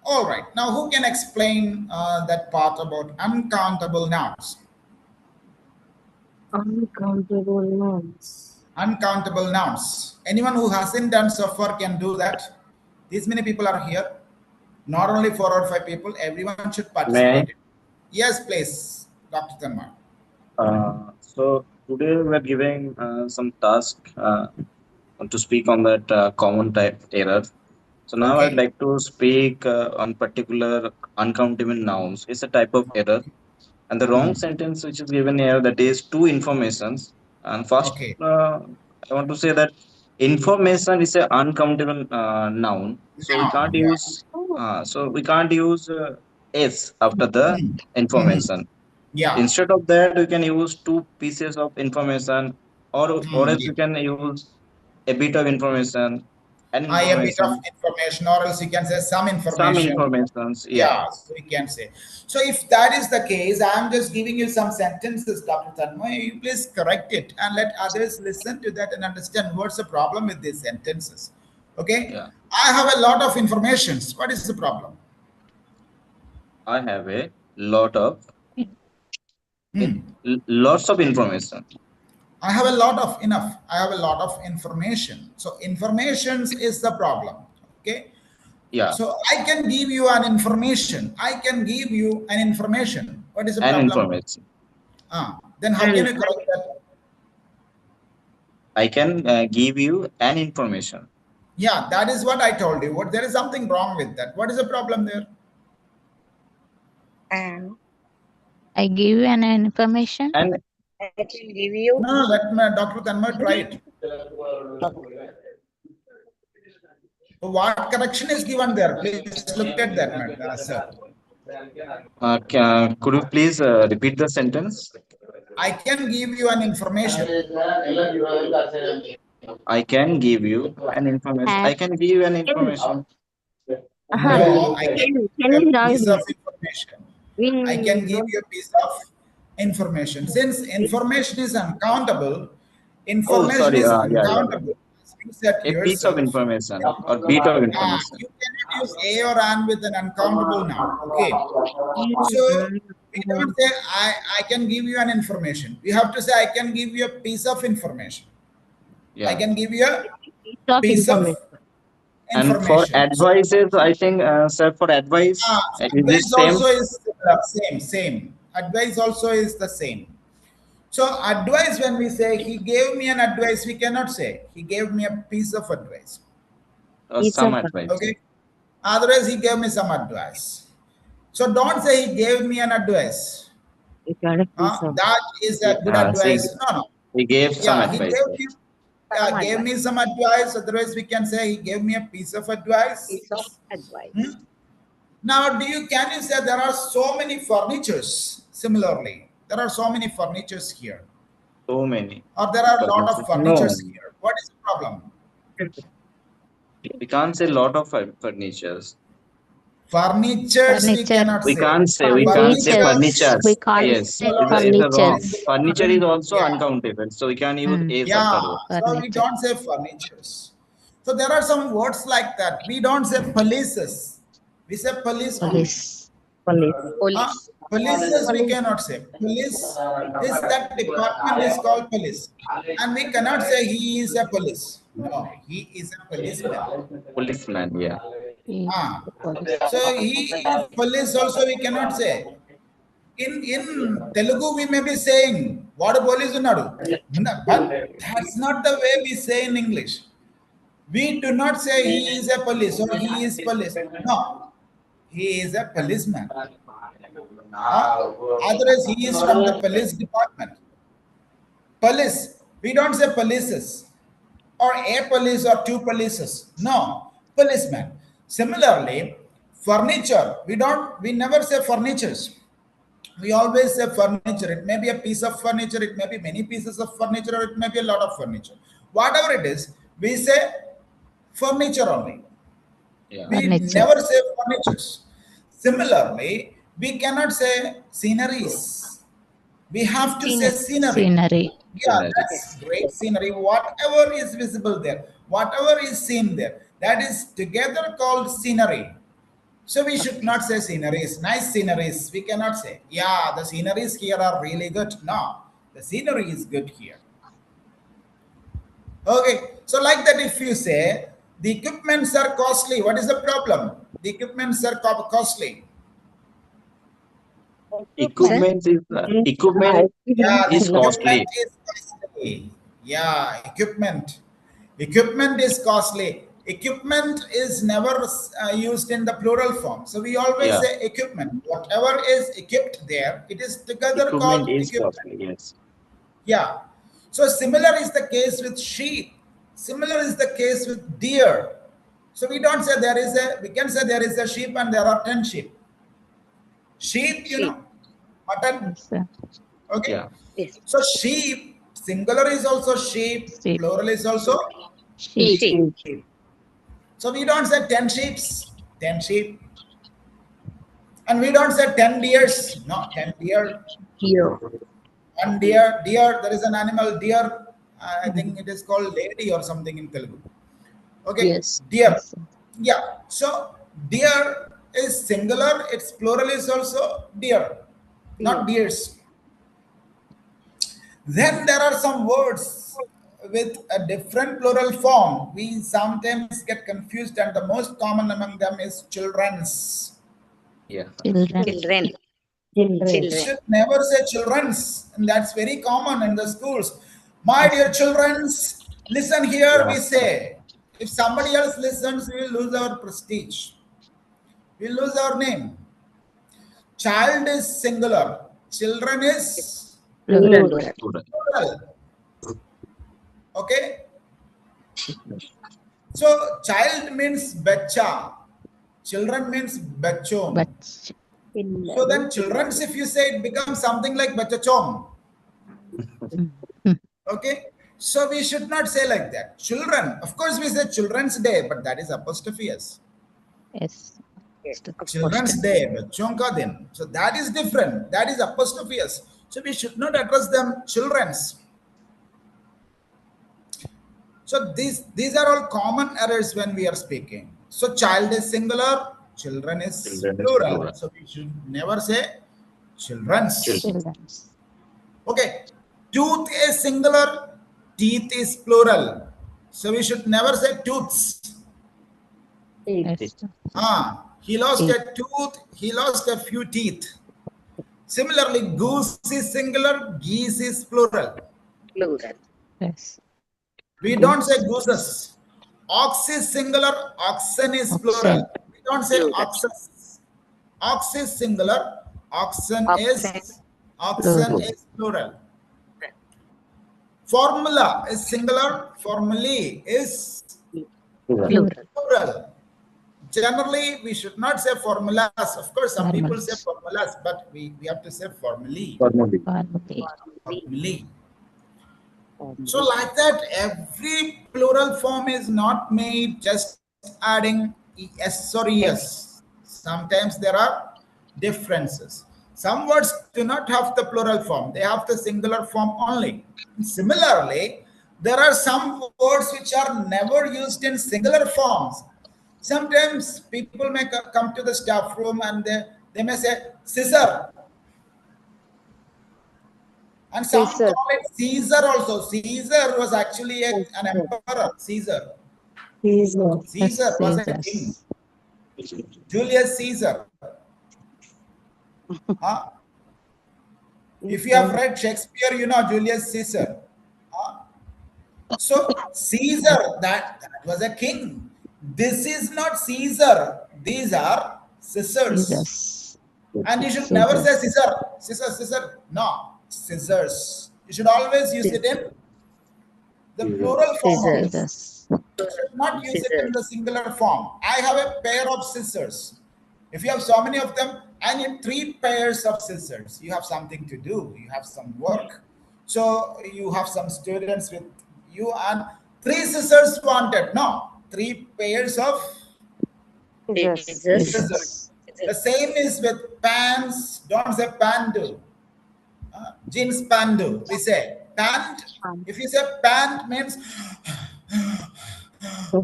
Speaker 2: All right. Now, who can explain that part about uncountable nouns?
Speaker 1: Uncountable nouns.
Speaker 2: Uncountable nouns. Anyone who hasn't done so far can do that. These many people are here. Not only 4 or 5 people. Everyone should
Speaker 6: May
Speaker 2: participate. Yes, please, Dr. Tanmar.
Speaker 6: so today we are giving some task to speak on that common type error. So now I'd
Speaker 2: Okay.
Speaker 6: like to speak on particular uncountable nouns. It's a type of error, and the wrong sentence which is given here, that is two informations. And first,
Speaker 2: Okay.
Speaker 6: I want to say that information is a uncountable noun, so we can't
Speaker 2: Noun. Yeah.
Speaker 6: use s after the
Speaker 2: Mhm.
Speaker 6: information.
Speaker 2: Yeah.
Speaker 6: Instead of that, we can use two pieces of information, or else
Speaker 2: Yeah.
Speaker 6: we can use a bit of information, an
Speaker 2: A bit of
Speaker 6: information,
Speaker 2: information, or else you can say some
Speaker 6: some
Speaker 2: information.
Speaker 6: informations. Yeah,
Speaker 2: Yeah, so we can say. So if that is the case, I'm just giving you some sentences, Dr. Tanmoy. You please correct it and let others listen to that and understand what's the problem with these sentences. Okay?
Speaker 6: yeah.
Speaker 2: I have a lot of informations. What is the problem?
Speaker 6: I have a lot of
Speaker 2: Hmm.
Speaker 6: lots of information.
Speaker 2: I have a lot of enough. I have a lot of information. So informations is the problem. Okay?
Speaker 6: Yeah,
Speaker 2: So I can give you an information. I can give you an information. What is the
Speaker 6: an
Speaker 2: problem?
Speaker 6: information.
Speaker 2: Then how can you correct that?
Speaker 6: I can give you an information.
Speaker 2: Yeah, that is what I told you. What there is something wrong with that. What is the problem there?
Speaker 3: and
Speaker 5: I give you an information.
Speaker 6: And
Speaker 3: I can give you.
Speaker 2: No, let me, Dr. Tanmay try it. So what correction is given there? Please look at that, sir.
Speaker 6: could you please repeat the sentence?
Speaker 2: I can give you an information.
Speaker 6: I can give you an information.
Speaker 5: Have
Speaker 6: I can give you an information.
Speaker 2: No, I can
Speaker 1: Can
Speaker 2: give
Speaker 1: we
Speaker 2: you a
Speaker 1: wrong
Speaker 2: piece
Speaker 1: here?
Speaker 2: of information. I can give you a piece of information. Since information is uncountable,
Speaker 6: Oh,
Speaker 2: information
Speaker 6: sorry.
Speaker 2: is
Speaker 6: Yeah, yeah.
Speaker 2: uncountable. As you said
Speaker 6: A piece of
Speaker 2: yourself,
Speaker 6: information or bit of information.
Speaker 2: you cannot use a or an with an uncountable noun. Okay. So we don't say I can give you an information. We have to say I can give you a piece of information. I
Speaker 6: Yeah.
Speaker 2: can give you a
Speaker 1: Piece of
Speaker 2: piece of
Speaker 1: information.
Speaker 6: And for
Speaker 2: information. So
Speaker 6: advices, I think, sir, for advice, is it
Speaker 2: advice
Speaker 6: same?
Speaker 2: also is same. Advice also is the same. So advice, when we say he gave me an advice, we cannot say he gave me a piece of advice.
Speaker 6: Or
Speaker 1: Piece
Speaker 6: some
Speaker 1: of
Speaker 6: advice?
Speaker 2: Okay. Otherwise, he gave me some advice. So don't say he gave me an advice.
Speaker 1: It's not a piece of.
Speaker 2: That is a good
Speaker 6: So
Speaker 2: advice. No.
Speaker 6: he gave some
Speaker 2: Yeah, he
Speaker 6: advice.
Speaker 2: gave me some advice. Otherwise, we can say he gave me a piece of advice.
Speaker 3: Piece of advice.
Speaker 2: Now, can you say there are so many furnitures? Similarly, there are so many furnitures here,
Speaker 6: So many.
Speaker 2: or there are a lot of
Speaker 6: No,
Speaker 2: furnitures here. What is the problem?
Speaker 6: we can't say lot of furnitures.
Speaker 2: Furnitures we
Speaker 5: furniture.
Speaker 2: cannot
Speaker 6: We
Speaker 2: say.
Speaker 6: can't say. We can't say
Speaker 2: Furnitures.
Speaker 6: furnitures.
Speaker 5: We can't
Speaker 6: Yes,
Speaker 5: say
Speaker 6: it's a wrong.
Speaker 5: furnitures.
Speaker 6: Furniture is also
Speaker 2: Yeah.
Speaker 6: uncountable, so we can use
Speaker 5: Hmm.
Speaker 6: s
Speaker 2: Yeah,
Speaker 6: afterwards.
Speaker 2: so we
Speaker 5: Furniture.
Speaker 2: don't say furnitures. So there are some words like that. We don't say polices. We say police only.
Speaker 5: Police.
Speaker 3: Police.
Speaker 2: Polices we cannot say. Police is that department is called police. And we cannot say he is a police. No, he is a policeman.
Speaker 6: Policeman, yeah.
Speaker 2: Ah,
Speaker 5: Police.
Speaker 2: so he is police also we cannot say. In Telugu we may be saying వాడు police ఉన్నాడు. But that's not the way we say in English. We do not say he is a police or he is police. No, he is a policeman. Otherwise, he is from the police department. Police. We don't say polices or a police or two polices. No, policeman. Similarly, furniture. We never say furnitures. We always say furniture. It may be a piece of furniture, it may be many pieces of furniture, or it may be a lot of furniture. Whatever it is, we say furniture only.
Speaker 6: Yeah.
Speaker 2: We
Speaker 5: Furniture.
Speaker 2: never say furnitures. Similarly, we cannot say sceneries. We have to say scenery.
Speaker 5: Scenery.
Speaker 2: Yeah,
Speaker 6: Scenery.
Speaker 2: that's great scenery. Whatever is visible there, whatever is seen there, that is together called scenery. So we should not say sceneries, nice sceneries. We cannot say, yeah, the sceneries here are really good. No, the scenery is good here. Okay, so like that, if you say the equipments are costly, what is the problem? The equipments are costly.
Speaker 6: Equipment is equipment
Speaker 2: Yeah, the
Speaker 6: is costly.
Speaker 2: equipment is costly. Yeah, equipment. Equipment is costly. Equipment is never used in the plural form. So we always
Speaker 6: Yeah.
Speaker 2: say equipment. Whatever is equipped there, it is together
Speaker 6: Equipment
Speaker 2: called
Speaker 6: is
Speaker 2: equipment.
Speaker 6: costly. Yes.
Speaker 2: Yeah. So similar is the case with sheep. Similar is the case with deer. So we don't say we can say there is a sheep and there are 10 sheep. Sheep, mutton.
Speaker 5: Yes, sir.
Speaker 2: Okay.
Speaker 6: Yeah.
Speaker 2: So sheep, singular is also sheep,
Speaker 5: Sheep.
Speaker 2: plural is also
Speaker 5: Sheep.
Speaker 2: sheep. So we don't say 10 sheep, 10 sheep. And we don't say 10 deers, no, 10 deer. One deer, there is an animal, deer. I think it is called lady or something in Telugu. Okay,
Speaker 7: Yes.
Speaker 2: deer.
Speaker 5: Yes, sir.
Speaker 2: Yeah, so deer is singular, its plural is also deer, not deers. Then there are some words with a different plural form. We sometimes get confused, and the most common among them is children's.
Speaker 6: Yeah.
Speaker 5: Children.
Speaker 2: We should never say children's, and that's very common in the schools. My dear children's, listen here, we say. If somebody else listens, we will lose our prestige. We will lose our name. Child is singular. Children is
Speaker 5: Plural.
Speaker 2: plural. Okay? So child means bacha. Children means bachom.
Speaker 5: But
Speaker 2: So then children's, if you say, it becomes something like bachachom. Okay? So we should not say like that. Children, of course we say Children's Day, but that is apostrophe S.
Speaker 5: yes.
Speaker 2: Children's Day, bachon ka din. So that is different. That is apostrophe S. So we should not address them children's. So these are all common errors when we are speaking. So child is singular, children is
Speaker 6: Children is
Speaker 2: plural.
Speaker 6: plural.
Speaker 2: So we should never say children's.
Speaker 5: Children.
Speaker 2: Okay. Tooth is singular, teeth is plural. So we should never say tooths.
Speaker 5: Yes, sir.
Speaker 2: He lost a tooth, he lost a few teeth. Similarly, goose is singular, geese is plural.
Speaker 5: Yes.
Speaker 2: We don't say gooses. Ox is singular, oxen is plural. We don't say oxes. Ox is singular, oxen is plural. Formula is singular, formulae is plural. Generally, we should not say formulas. Of course, some people say formulas, but we have to say formulae. Formulae. So like that, every plural form is not made just adding es or es. Sometimes there are differences. Some words do not have the plural form. They have the singular form only. Similarly, there are some words which are never used in singular forms. Sometimes people may come to the staff room and they may say scissor. And some call it Caesar also. Caesar was actually an emperor. Caesar was a king. Julius Caesar. If you have read Shakespeare, you know Julius Caesar. So Caesar, that was a king. This is not Caesar. These are scissors.
Speaker 5: Jesus.
Speaker 2: And you should never say
Speaker 5: Jesus.
Speaker 2: scissor, scissor, scissor. No, scissors. You should always use it in the plural form only.
Speaker 1: Scissors.
Speaker 5: Jesus.
Speaker 2: You should not use it in
Speaker 1: Scissors.
Speaker 2: the singular form. I have a pair of scissors. If you have so many of them, I need 3 pairs of scissors. You have something to do. You have some work. So you have some students with you and 3 scissors wanted. No, 3 pairs of
Speaker 1: Scissors.
Speaker 2: scissors.
Speaker 5: Jesus.
Speaker 2: The same is with pants. Don't say pandu. Jeans pandu. We say pant. If you say pant means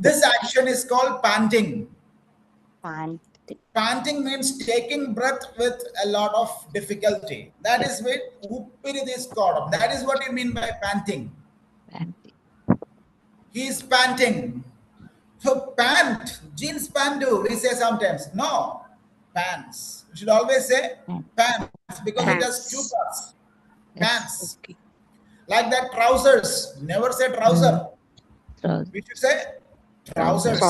Speaker 2: this action is called panting. Panting means taking breath with a lot of difficulty. That is with uppirithi kodam. That is what you mean by panting. He is panting. So pant, jeans pandu, we say sometimes. No, pants. You should always say pants because it has 2 parts. Pants.
Speaker 3: Okay.
Speaker 2: Like that trousers. Never say trouser. We should say trousers.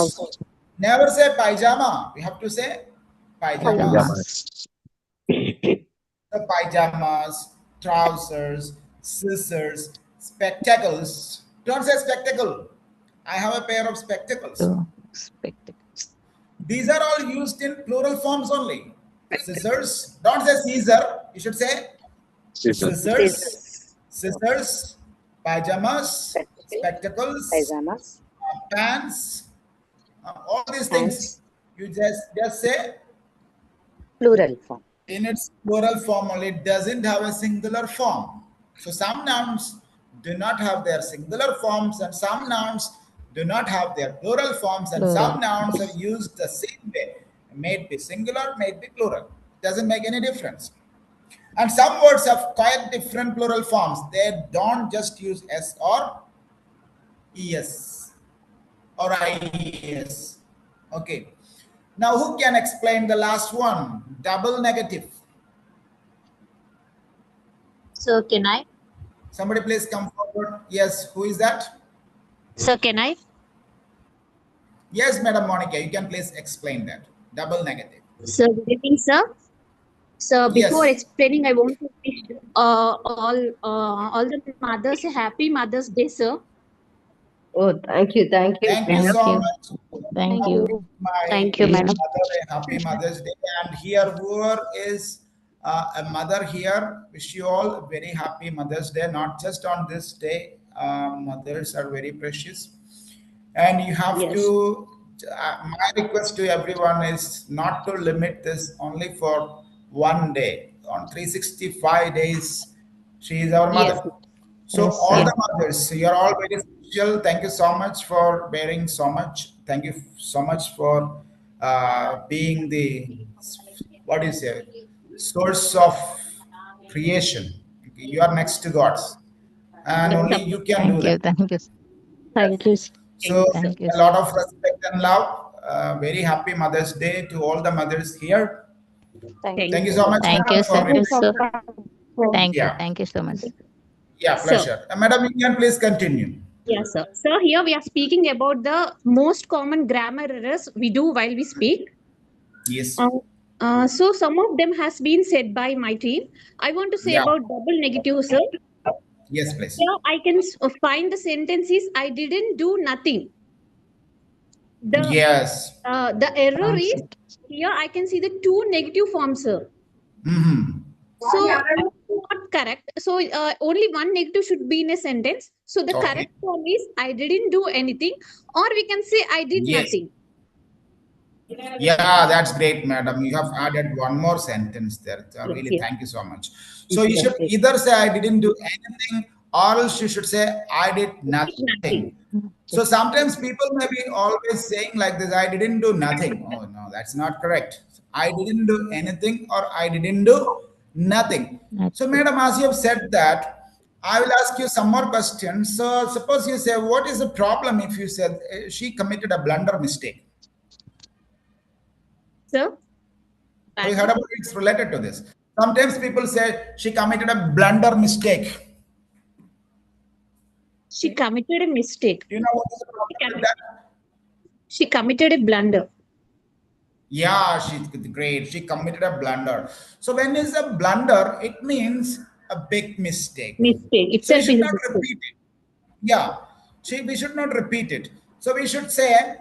Speaker 2: Never say pajama. We have to say pajamas. The pajamas, trousers, scissors, spectacles. Don't say spectacle. I have a pair of spectacles.
Speaker 5: Spectacles.
Speaker 2: These are all used in plural forms only. Scissors. Don't say Caesar. You should say scissors, scissors, pajamas, spectacles, pants, all these things. You just say
Speaker 7: Plural form.
Speaker 2: in its plural form only. It doesn't have a singular form. So some nouns do not have their singular forms, and some nouns do not have their plural forms, and some nouns are used the same way. May it be singular, may it be plural. It doesn't make any difference. And some words have quite different plural forms. They don't just use S or ES or IES. Okay. Now, who can explain the last one? Double negative.
Speaker 3: So can I?
Speaker 2: Somebody please come forward. Yes, who is that?
Speaker 3: So can I?
Speaker 2: Yes, Madam Monica, you can please explain that. Double negative.
Speaker 3: So good evening, sir. So before
Speaker 2: Yes.
Speaker 3: explaining, I want to wish all the mothers a happy Mother's Day, sir.
Speaker 1: Oh, thank you.
Speaker 2: Thank you so much.
Speaker 5: Thank you.
Speaker 2: My
Speaker 3: Thank you, madam.
Speaker 2: mother, a happy Mother's Day. And here, whoever is a mother here, wish you all a very happy Mother's Day. Not just on this day. Mothers are very precious, and you have to. My request to everyone is not to limit this only for one day. On 365 days, she is our mother. So all the mothers, you are all very special. Thank you so much for bearing so much. Thank you so much for being the, what do you say, source of creation. You are next to God, and only you can do that.
Speaker 5: Thank you.
Speaker 1: Thank you.
Speaker 2: So
Speaker 5: Thank you.
Speaker 2: a lot of respect and love. Very happy Mother's Day to all the mothers here. Thank you so much.
Speaker 5: Thank
Speaker 2: madam,
Speaker 5: you,
Speaker 2: for
Speaker 5: sir.
Speaker 2: it.
Speaker 5: Thank you.
Speaker 2: Yeah.
Speaker 5: Thank you so much.
Speaker 2: Yeah, pleasure. Madam, you can please continue.
Speaker 3: Yes, sir. So here we are speaking about the most common grammar errors we do while we speak.
Speaker 2: Yes.
Speaker 3: So some of them has been said by my team. I want to say about double negative, sir.
Speaker 2: Yes, please.
Speaker 3: Here I can find the sentences I didn't do nothing.
Speaker 2: Yes.
Speaker 3: The error is here I can see the 2 negative forms, sir. So not correct. So only one negative should be in a sentence. So the correct form is I didn't do anything, or we can say I did nothing.
Speaker 2: Yeah, that's great, madam. You have added one more sentence there. Really, thank you so much. So you should either say I didn't do anything, or else you should say I did nothing. So sometimes people may be always saying like this, I didn't do nothing. Oh no, that's not correct. I didn't do anything, or I didn't do nothing. So madam, as you have said that, I will ask you some more questions. So suppose you say, what is the problem if you said she committed a blunder mistake?
Speaker 3: Sir?
Speaker 2: Have you heard about it? It's related to this. Sometimes people say she committed a blunder mistake.
Speaker 3: She committed a mistake.
Speaker 2: You know what is the problem with that?
Speaker 3: She committed a blunder.
Speaker 2: Yeah, she's great. She committed a blunder. So when it's a blunder, it means a big mistake.
Speaker 3: Mistake.
Speaker 2: So we
Speaker 3: Itself
Speaker 2: should
Speaker 3: is a
Speaker 2: not
Speaker 3: mistake.
Speaker 2: repeat it. Yeah, we should not repeat it. So we should say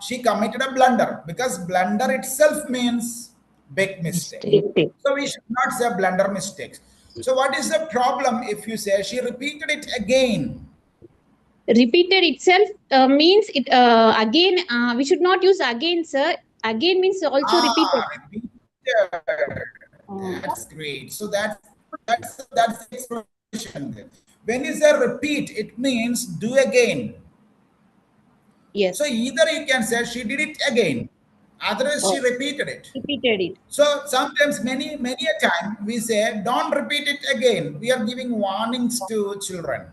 Speaker 2: she committed a blunder, because blunder itself means big mistake.
Speaker 3: Mistake.
Speaker 2: So we should not say blunder mistakes. So what is the problem if you say she repeated it again?
Speaker 3: Repeated itself means it again. We should not use again, sir. Again means also repeated.
Speaker 2: Repeated. That's great. So that's the expression there. When you say repeat, it means do again.
Speaker 3: Yes.
Speaker 2: So either you can say she did it again, otherwise she repeated it.
Speaker 3: Repeated it.
Speaker 2: So sometimes many a time we say don't repeat it again. We are giving warnings to children.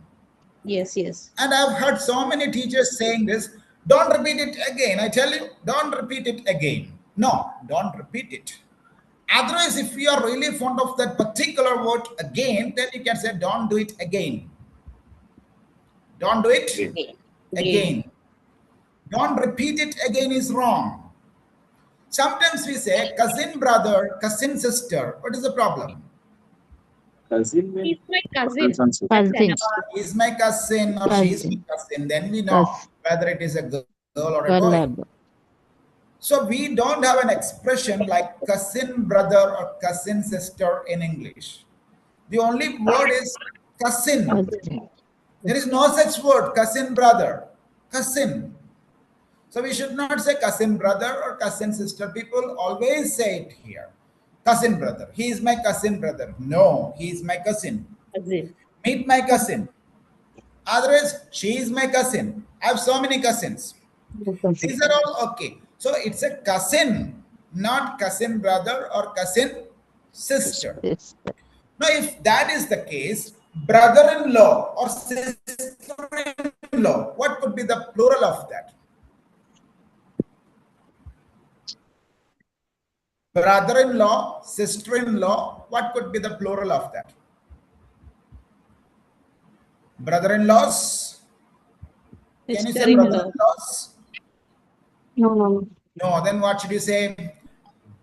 Speaker 3: Yes, yes.
Speaker 2: And I've heard so many teachers saying this, don't repeat it again. I tell you, don't repeat it again. No, don't repeat it. Otherwise, if you are really fond of that particular word again, then you can say, don't do it again. Don't do it again. Don't repeat it again is wrong. Sometimes we say cousin brother, cousin sister. What is the problem?
Speaker 6: Cousin means
Speaker 3: He's my cousin.
Speaker 5: Cousin.
Speaker 2: He's my cousin or she's my cousin. Then we know whether it is a girl or a boy. So we don't have an expression like cousin brother or cousin sister in English. The only word is cousin. There is no such word, cousin brother, cousin. So we should not say cousin brother or cousin sister. People always say it here. Cousin brother. He is my cousin brother. No, he is my cousin. Meet my cousin. Otherwise, she is my cousin. I have so many cousins. These are all okay. So it's a cousin, not cousin brother or cousin sister. Now, if that is the case, brother-in-law or sister-in-law, what could be the plural of that? Brother-in-law, sister-in-law, what could be the plural of that? Brother-in-laws? Can you say brother-in-laws?
Speaker 3: No.
Speaker 2: No, then what should you say?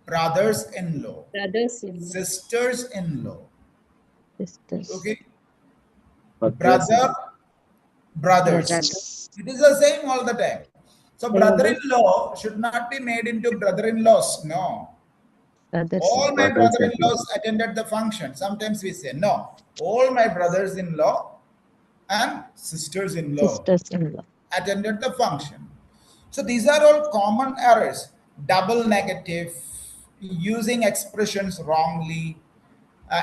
Speaker 2: Brothers-in-law.
Speaker 3: Brothers-in-law.
Speaker 2: Sisters-in-law.
Speaker 5: Sisters.
Speaker 2: Okay. Brothers. It is the same all the time. So brother-in-law should not be made into brother-in-laws. No. All my brother-in-laws attended the function. Sometimes we say, no, all my brothers-in-law and sisters-in-law attended the function. So these are all common errors. Double negative, using expressions wrongly,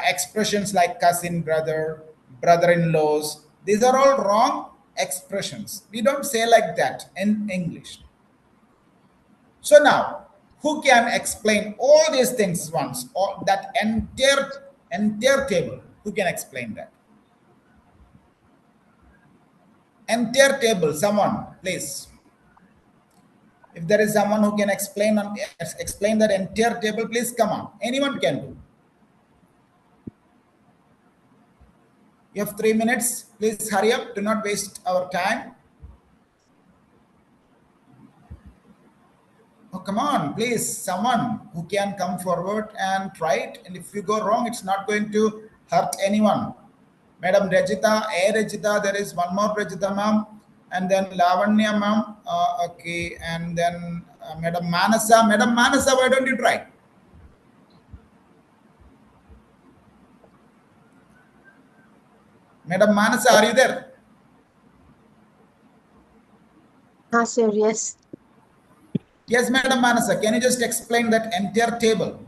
Speaker 2: expressions like cousin brother, brother-in-laws. These are all wrong expressions. We don't say like that in English. So now, who can explain all these things once, or that entire table? Who can explain that? Entire table, someone, please. If there is someone who can explain that entire table, please come on. Anyone can do. You have 3 minutes. Please hurry up. Do not waste our time. Oh, come on, please. Someone who can come forward and try it. And if you go wrong, it's not going to hurt anyone. Madam Rajita, Rajita, there is one more Rajita, ma'am. And then Lavanya, ma'am. Okay. And then Madam Manasa. Madam Manasa, why don't you try? Madam Manasa, are you there?
Speaker 3: Sir, yes.
Speaker 2: Yes, Madam Manasa, can you just explain that entire table?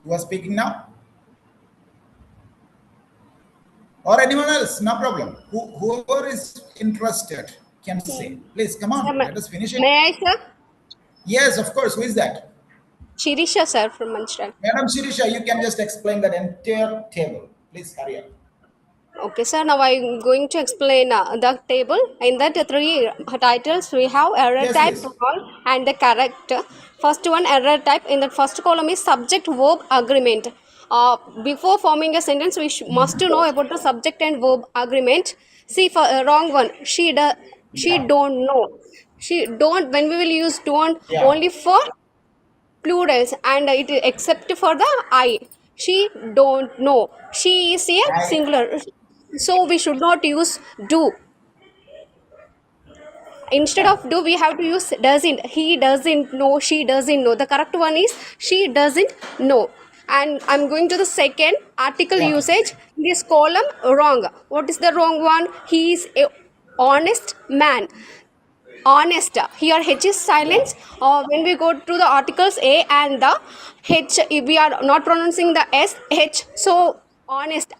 Speaker 2: Who are speaking now? Or anyone else, no problem. Whoever is interested can say. Please, come on, let us finish it.
Speaker 4: May I, sir?
Speaker 2: Yes, of course. Who is that?
Speaker 4: Shirisha, sir, from Manchester.
Speaker 2: Madam Shirisha, you can just explain that entire table. Please hurry up.
Speaker 4: Okay, sir. Now I'm going to explain the table. In that three titles, we have error
Speaker 2: Yes,
Speaker 4: type,
Speaker 2: yes.
Speaker 4: role, and the character. First one, error type. In the first column is subject verb agreement. Before forming a sentence, we must to know about the subject and verb agreement. See, for wrong one, she
Speaker 2: Yeah.
Speaker 4: don't know. She don't. When we will use don't
Speaker 2: Yeah.
Speaker 4: only for plurals and it except for the I. She don't know. She is a
Speaker 2: I
Speaker 4: singular. So we should not use do. Instead
Speaker 2: yeah.
Speaker 4: of do, we have to use doesn't. He doesn't know. She doesn't know. The correct one is she doesn't know. And I'm going to the second article
Speaker 2: Okay.
Speaker 4: usage. This column wrong. What is the wrong one? He is a honest man. Honest, here H is
Speaker 2: Yeah.
Speaker 4: silence. When we go to the articles A and the H, if we are not pronouncing the S H, so honest,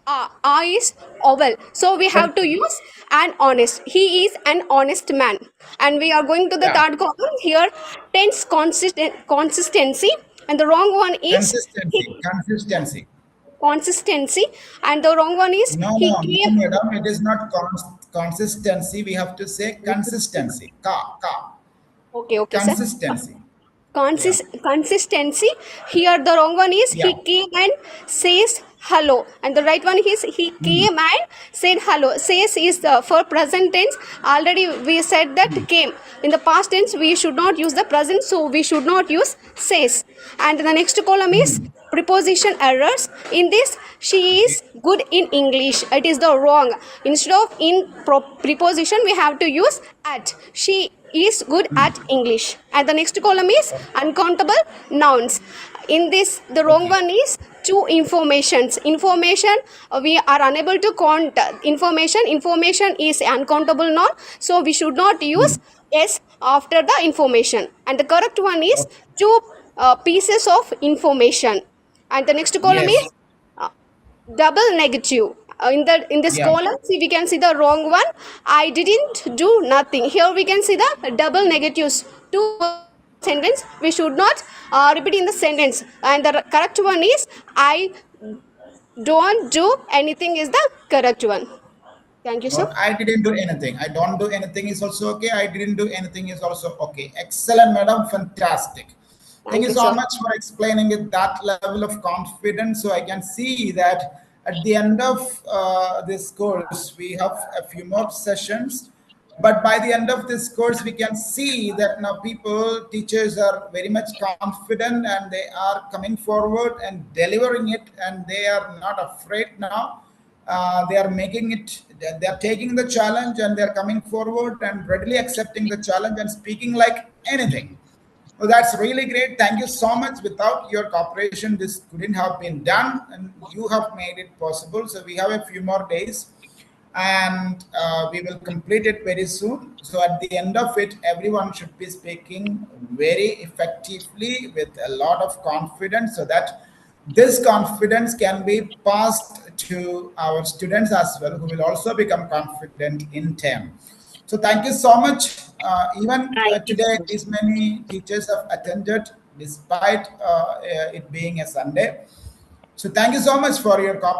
Speaker 4: is vowel, so we
Speaker 2: But
Speaker 4: have to use an honest. He is an honest man. And we are going to the
Speaker 2: yeah.
Speaker 4: third column here. Tense consistency, and the wrong one is he,
Speaker 2: Consistency. Consistency.
Speaker 4: consistency, and the wrong one is
Speaker 2: No,
Speaker 4: he
Speaker 2: no, no,
Speaker 4: came.
Speaker 2: madam. It is not consistency. We have to say consistency. Ka.
Speaker 4: Okay, okay, sir.
Speaker 2: Consistency. Yeah.
Speaker 4: Consistency, here the wrong one is he
Speaker 2: Yeah.
Speaker 4: came and says hello, and the right one is he
Speaker 2: Hmm.
Speaker 4: came and said hello. Says is for present tense. Already we said that came. In the past tense we should not use the present, so we should not use says. And the next column is
Speaker 2: Hmm.
Speaker 4: preposition errors. In this, she
Speaker 2: Okay.
Speaker 4: is good in English. It is the wrong. Instead of in preposition we have to use at. She is good at English. And the next column is uncountable nouns. In this, the wrong
Speaker 2: Okay.
Speaker 4: one is two informations. Information, we are unable to count information. Information is uncountable noun, so we should not
Speaker 2: Hmm.
Speaker 4: use s after the information. And the correct one is
Speaker 2: Okay.
Speaker 4: two pieces of information. And the next column is
Speaker 2: Yes.
Speaker 4: uh, double negative. In this
Speaker 2: Yeah.
Speaker 4: column, see, we can see the wrong one. I didn't do nothing. Here we can see the double negatives. Two words in the sentence, we should not repeat in the sentence. And the correct one is I don't do anything is the correct one. Thank you, sir.
Speaker 2: Or I didn't do anything. I don't do anything is also okay. I didn't do anything is also okay. Excellent, madam. Fantastic. Thank
Speaker 4: Thank
Speaker 2: you
Speaker 4: you,
Speaker 2: so
Speaker 4: sir.
Speaker 2: much for explaining it that level of confidence. So I can see that at the end of this course, we have a few more sessions. But by the end of this course, we can see that now people, teachers are very much confident and they are coming forward and delivering it, and they are not afraid now. They are making it, they are taking the challenge and they are coming forward and readily accepting the challenge and speaking like anything. Well, that's really great. Thank you so much. Without your cooperation, this couldn't have been done, and you have made it possible. So we have a few more days, and we will complete it very soon. So at the end of it, everyone should be speaking very effectively with a lot of confidence, so that this confidence can be passed to our students as well, who will also become confident in term. So thank you so much. Even
Speaker 7: Thank you
Speaker 2: today,
Speaker 7: so much.
Speaker 2: these many teachers have attended despite it being a Sunday. So thank you so much for your cooperation.